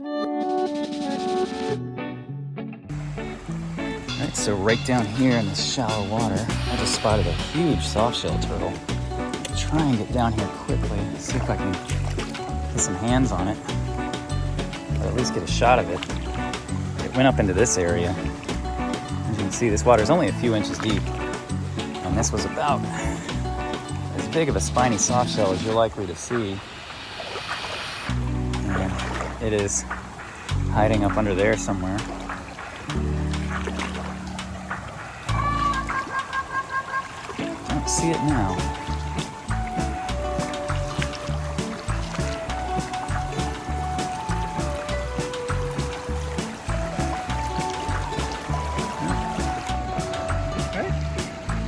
Alright, so right down here in this shallow water, I just spotted a huge softshell turtle. I'll try and get down here quickly, see if I can get some hands on it, or at least get a shot of it. It went up into this area. As you can see, this water is only a few inches deep, and this was about as big of a spiny softshell as you're likely to see. And it is hiding up under there somewhere. I don't see it now.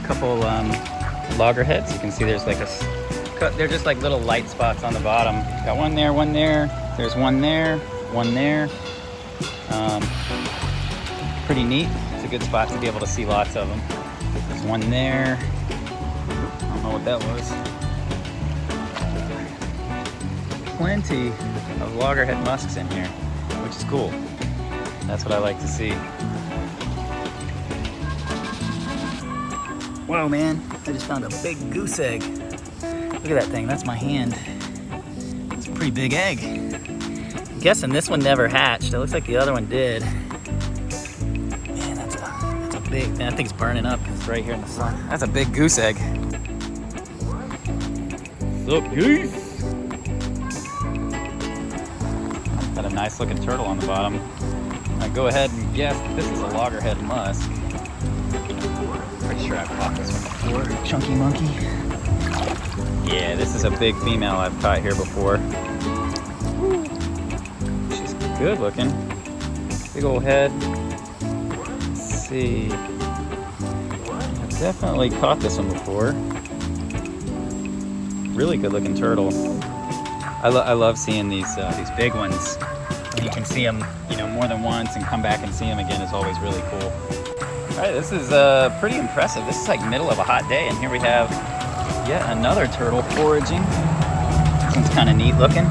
Couple loggerheads. You can see there's like they're just like little light spots on the bottom. Got one there, one there. There's one there, one there. Pretty neat. It's a good spot to be able to see lots of them. There's one there. I don't know what that was. Plenty of loggerhead musks in here, which is cool. That's what I like to see. Whoa, man, I just found a big goose egg. Look at that thing, that's my hand. It's a pretty big egg. I'm guessing this one never hatched. It looks like the other one did. Man, that's a big, man, that thing's burning up. It's right here in the sun. That's a big goose egg. What's up, goose? Got a nice looking turtle on the bottom. I'll go ahead and guess that this is a loggerhead musk. Pretty sure I've caught this one before. Chunky monkey. Yeah, this is a big female I've caught here before. She's good looking. Big old head. Let's see. I've definitely caught this one before. Really good looking turtle. I love seeing these big ones. You can see them, you know, more than once and come back and see them again is always really cool. All right, this is pretty impressive. This is like middle of a hot day, and here we have yet another turtle foraging. This one's kind of neat looking.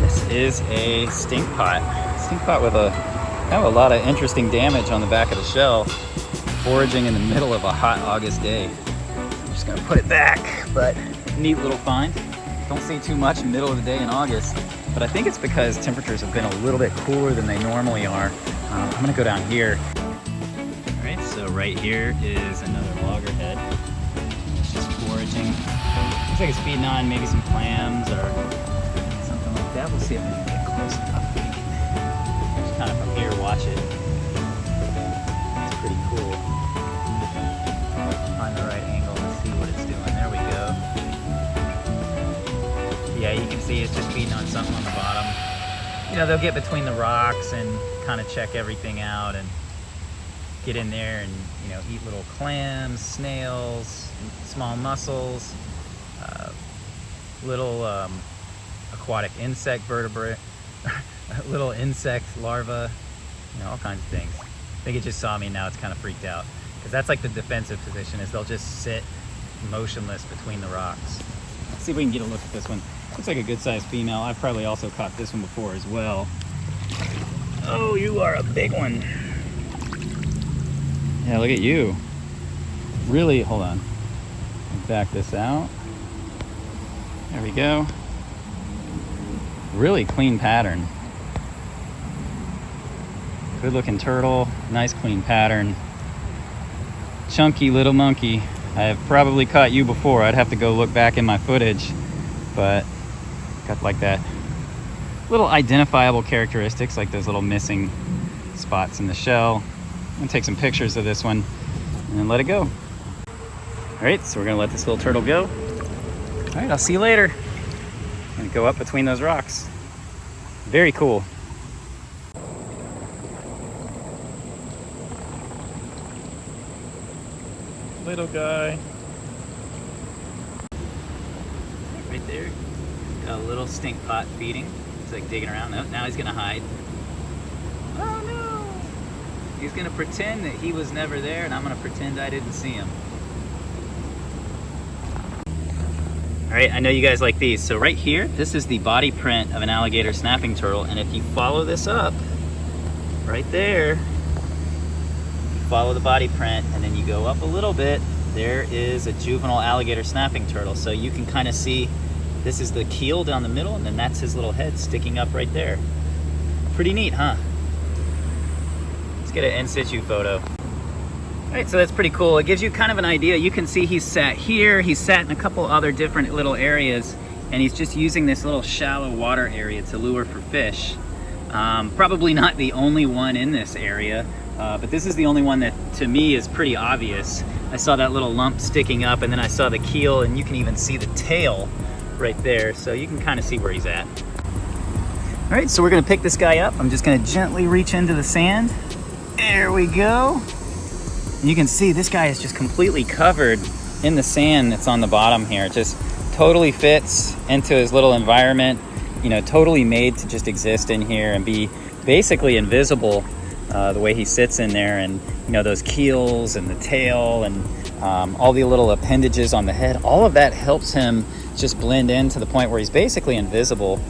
This is a stink pot. Stink pot with kind of a lot of interesting damage on the back of the shell, foraging in the middle of a hot August day. I'm just gonna put it back, but neat little find. Don't see too much middle of the day in August, but I think it's because temperatures have been a little bit cooler than they normally are. I'm gonna go down here. So right here is another loggerhead. It's just foraging. Looks like it's feeding on maybe some clams or something like that. We'll see if we can get close enough. Just kind of from here watch it. It's pretty cool. Find the right angle and see what it's doing. There we go. Yeah, you can see it's just feeding on something on the bottom. You know, they'll get between the rocks and kind of check everything out and get in there and, you know, eat little clams, snails, small mussels, little aquatic insect vertebrate, little insect larvae, you know, all kinds of things. I think it just saw me, now it's kind of freaked out. Because that's like the defensive position, is they'll just sit motionless between the rocks. Let's see if we can get a look at this one. Looks like a good sized female. I've probably also caught this one before as well. Oh, you are a big one. Yeah, look at you. Really, hold on. Back this out. There we go. Really clean pattern. Good looking turtle, nice clean pattern. Chunky little monkey. I have probably caught you before. I'd have to go look back in my footage, but got like that little identifiable characteristics, like those little missing spots in the shell. I'm gonna take some pictures of this one and then let it go. All right, so we're gonna let this little turtle go. All right, I'll see you later. I'm gonna go up between those rocks. Very cool. Little guy. Right there. Got a little stink pot feeding. He's like digging around. Now he's gonna hide. Oh no! He's gonna pretend that he was never there, and I'm gonna pretend I didn't see him. All right, I know you guys like these. So right here, this is the body print of an alligator snapping turtle. And if you follow this up, right there, you follow the body print and then you go up a little bit, there is a juvenile alligator snapping turtle. So you can kind of see, this is the keel down the middle and then that's his little head sticking up right there. Pretty neat, huh? Let's get an in situ photo. All right, so that's pretty cool. It gives you kind of an idea. You can see he's sat here, he's sat in a couple other different little areas, and he's just using this little shallow water area to lure for fish. Probably not the only one in this area, but this is the only one that to me is pretty obvious. I saw that little lump sticking up, and then I saw the keel, and you can even see the tail right there, so you can kind of see where he's at. All right, so we're gonna pick this guy up. I'm just gonna gently reach into the sand. There we go. You can see this guy is just completely covered in the sand that's on the bottom here. It just totally fits into his little environment, you know, totally made to just exist in here and be basically invisible the way he sits in there. And, you know, those keels and the tail and all the little appendages on the head, all of that helps him just blend in to the point where he's basically invisible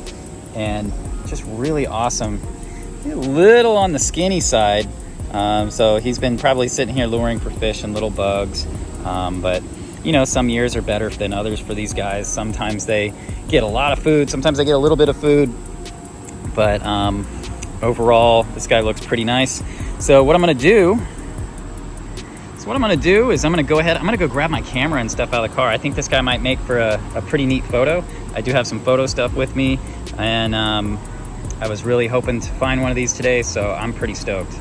and just really awesome. A little on the skinny side. So he's been probably sitting here luring for fish and little bugs, but you know, some years are better than others for these guys. Sometimes they get a lot of food, sometimes they get a little bit of food, but overall this guy looks pretty nice. So what I'm gonna do is I'm gonna go ahead, I'm gonna go grab my camera and stuff out of the car. I think this guy might make for a pretty neat photo. I do have some photo stuff with me, and I was really hoping to find one of these today, so I'm pretty stoked.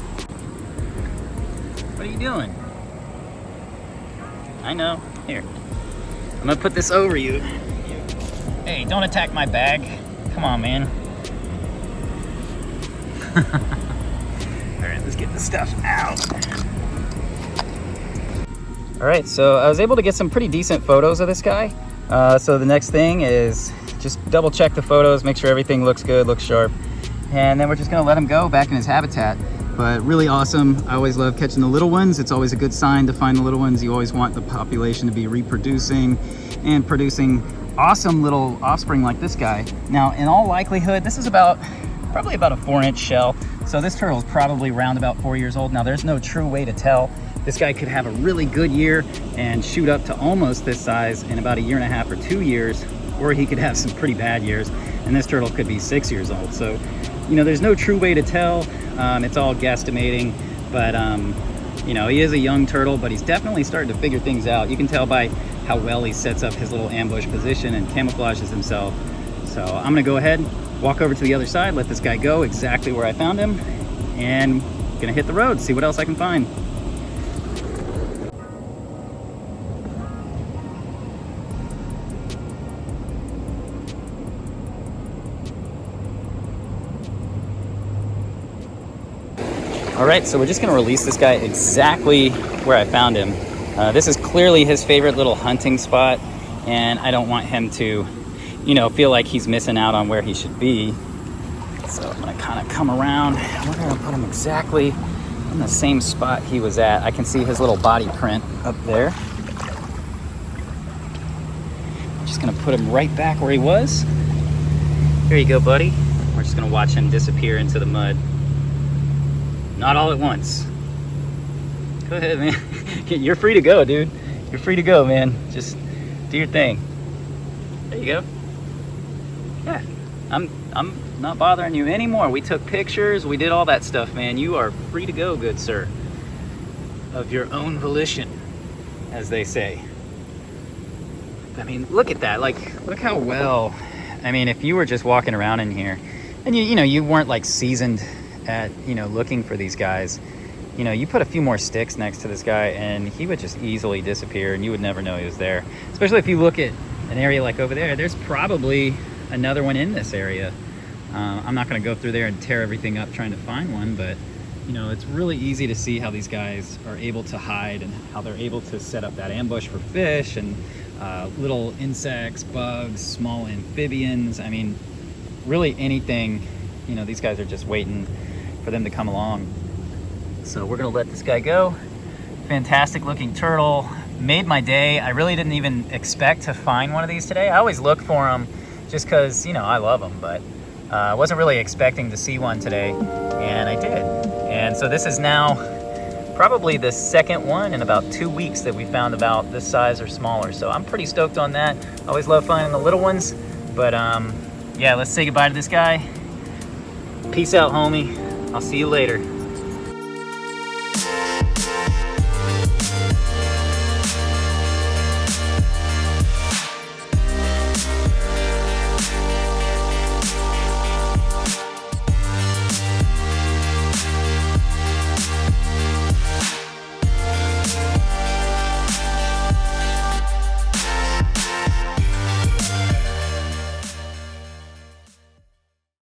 What are you doing? I know. Here. I'm gonna put this over you. Hey, don't attack my bag. Come on, man. All right, let's get the stuff out. All right, so I was able to get some pretty decent photos of this guy. So the next thing is just double check the photos, make sure everything looks good, looks sharp. And then we're just gonna let him go back in his habitat. But really awesome. I always love catching the little ones. It's always a good sign to find the little ones. You always want the population to be reproducing and producing awesome little offspring like this guy. Now, in all likelihood, this is probably about a 4-inch shell. So this turtle is probably around about 4 years old. Now, there's no true way to tell. This guy could have a really good year and shoot up to almost this size in about 1.5 years or 2 years, or he could have some pretty bad years, and this turtle could be 6 years old. So, you know, there's no true way to tell. It's all guesstimating, but you know, he is a young turtle, but he's definitely starting to figure things out. You can tell by how well he sets up his little ambush position and camouflages himself. So I'm gonna go ahead, walk over to the other side, let this guy go exactly where I found him, and gonna hit the road, see what else I can find. All right, so we're just gonna release this guy exactly where I found him. This is clearly his favorite little hunting spot, and I don't want him to, you know, feel like he's missing out on where he should be. So I'm gonna kind of come around. We're gonna put him exactly in the same spot he was at. I can see his little body print up there. I'm just gonna put him right back where he was. Here you go, buddy. We're just gonna watch him disappear into the mud. Not all at once. Go ahead, man. You're free to go, dude. You're free to go, man. Just do your thing. There you go. Yeah, I'm not bothering you anymore. We took pictures, we did all that stuff, man. You are free to go, good sir. Of your own volition, as they say. I mean, look at that. Like, look how well. I mean, if you were just walking around in here, and you know, you weren't like seasoned at, you know, looking for these guys, you know, you put a few more sticks next to this guy and he would just easily disappear and you would never know he was there. Especially if you look at an area like over there, there's probably another one in this area. I'm not going to go through there and tear everything up trying to find one, but you know, it's really easy to see how these guys are able to hide and how they're able to set up that ambush for fish and little insects, bugs, small amphibians. I mean, really anything. You know, these guys are just waiting for them to come along. So we're gonna let this guy go. Fantastic looking turtle, made my day. I really didn't even expect to find one of these today. I always look for them just because, you know, I love them, but I wasn't really expecting to see one today, and I did. And so this is now probably the second one in about 2 weeks that we found about this size or smaller. So I'm pretty stoked on that. I always love finding the little ones, but yeah, let's say goodbye to this guy. Peace out, homie. I'll see you later.